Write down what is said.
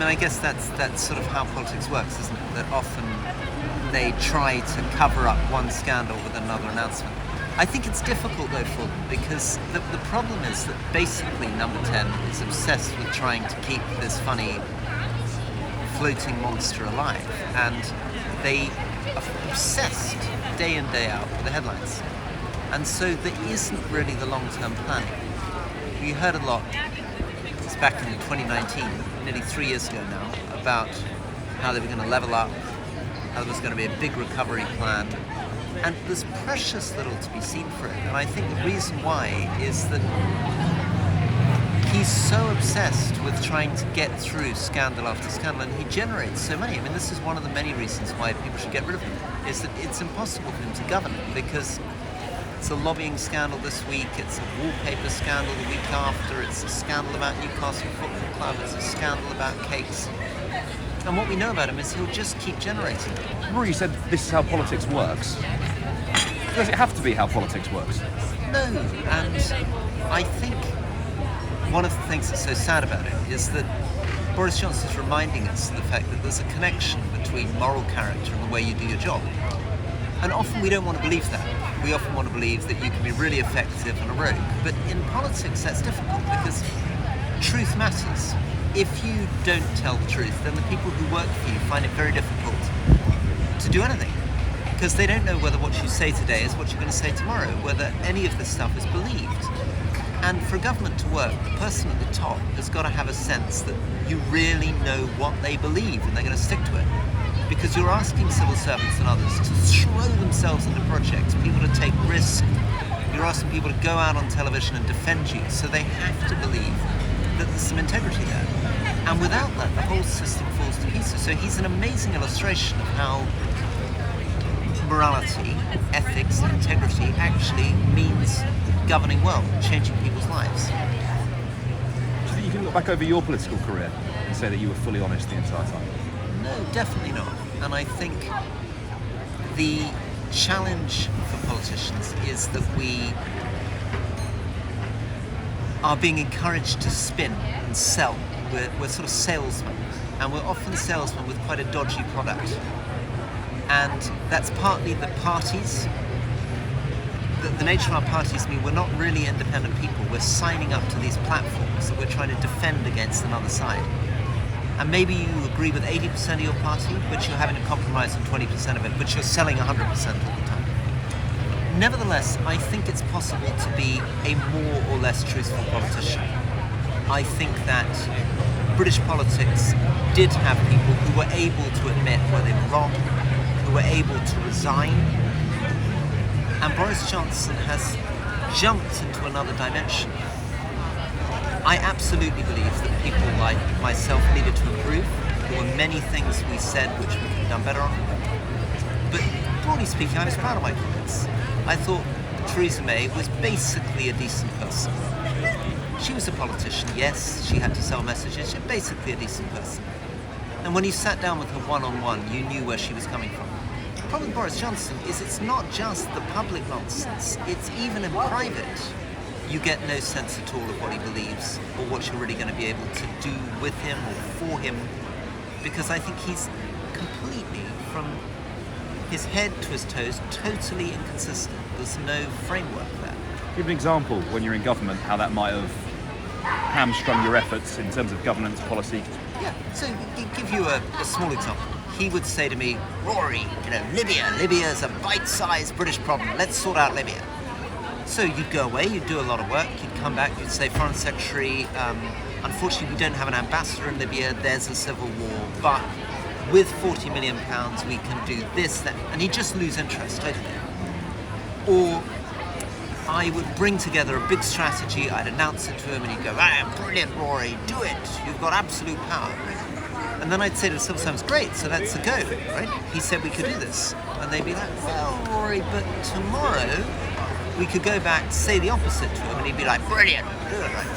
mean, I guess that's sort of how politics works, isn't it? That often they try to cover up one scandal with another announcement. I think it's difficult, though, for them, because the problem is that basically Number 10 is obsessed with trying to keep this funny floating monster alive, and they are obsessed day in, day out with the headlines. And so there isn't really the long-term planning. We heard a lot, it's back in 2019, nearly 3 years ago now, about how they were going to level up, how there was going to be a big recovery plan, and there's precious little to be seen for it. And I think the reason why is that he's so obsessed with trying to get through scandal after scandal, and he generates so many. I mean, this is one of the many reasons why people should get rid of him, is that it's impossible for him to govern, because it's a lobbying scandal this week, it's a wallpaper scandal the week after, it's a scandal about Newcastle Football Club, it's a scandal about cakes. And what we know about him is he'll just keep generating. Rory, you said this is how politics works. Does it have to be how politics works? No, and I think one of the things that's so sad about it is that Boris Johnson is reminding us of the fact that there's a connection between moral character and the way you do your job. And often we don't want to believe that. We often want to believe that you can be really effective and a rogue. But in politics that's difficult, because truth matters. If you don't tell the truth, then the people who work for you find it very difficult to do anything, because they don't know whether what you say today is what you're going to say tomorrow, whether any of this stuff is believed. And for government to work, the person at the top has got to have a sense that you really know what they believe and they're going to stick to it. Because you're asking civil servants and others to throw themselves into projects, people to take risks. You're asking people to go out on television and defend you, so they have to believe that there's some integrity there. And without that, the whole system falls to pieces. So he's an amazing illustration of how morality, ethics, integrity actually means governing well, changing people's lives. Do you think you can look back over your political career and say that you were fully honest the entire time? No, definitely not. And I think the challenge for politicians is that we are being encouraged to spin and sell. We're sort of salesmen, and we're often salesmen with quite a dodgy product. And that's partly the parties. The nature of our parties mean we're not really independent people. We're signing up to these platforms that we're trying to defend against another side. And maybe you agree with 80% of your party, but you're having to compromise on 20% of it, but you're selling 100% all the time. Nevertheless, I think it's possible to be a more or less truthful politician. I think that British politics did have people who were able to admit where they were wrong, who were able to resign. And Boris Johnson has jumped into another dimension. I absolutely believe that people like myself needed to improve. There were many things we said which we could have done better on. But broadly speaking, I was proud of my comments. I thought Theresa May was basically a decent person. She was a politician, yes, she had to sell messages, she's basically a decent person. And when you sat down with her one-on-one, you knew where she was coming from. The problem with Boris Johnson is it's not just the public nonsense, it's even in private. You get no sense at all of what he believes or what you're really going to be able to do with him or for him, because I think he's completely, from his head to his toes, totally inconsistent. There's no framework there. Give an example when you're in government, how that might have hamstrung your efforts in terms of governance policy. Yeah, so give you a small example. He would say to me, Rory, Libya's a bite-sized British problem, let's sort out Libya. So you'd go away, you'd do a lot of work, you'd come back, you'd say, Foreign Secretary, unfortunately we don't have an ambassador in Libya, there's a civil war, but with £40 million we can do this, that, and he'd just lose interest totally. Or I would bring together a big strategy, I'd announce it to him, and he'd go, brilliant, Rory, do it, you've got absolute power. And then I'd say to the civil servants, great, so that's a go, right? He said we could do this. And they'd be like, well, Rory, but tomorrow we could go back, say the opposite to him, and he'd be like, brilliant, do it, right?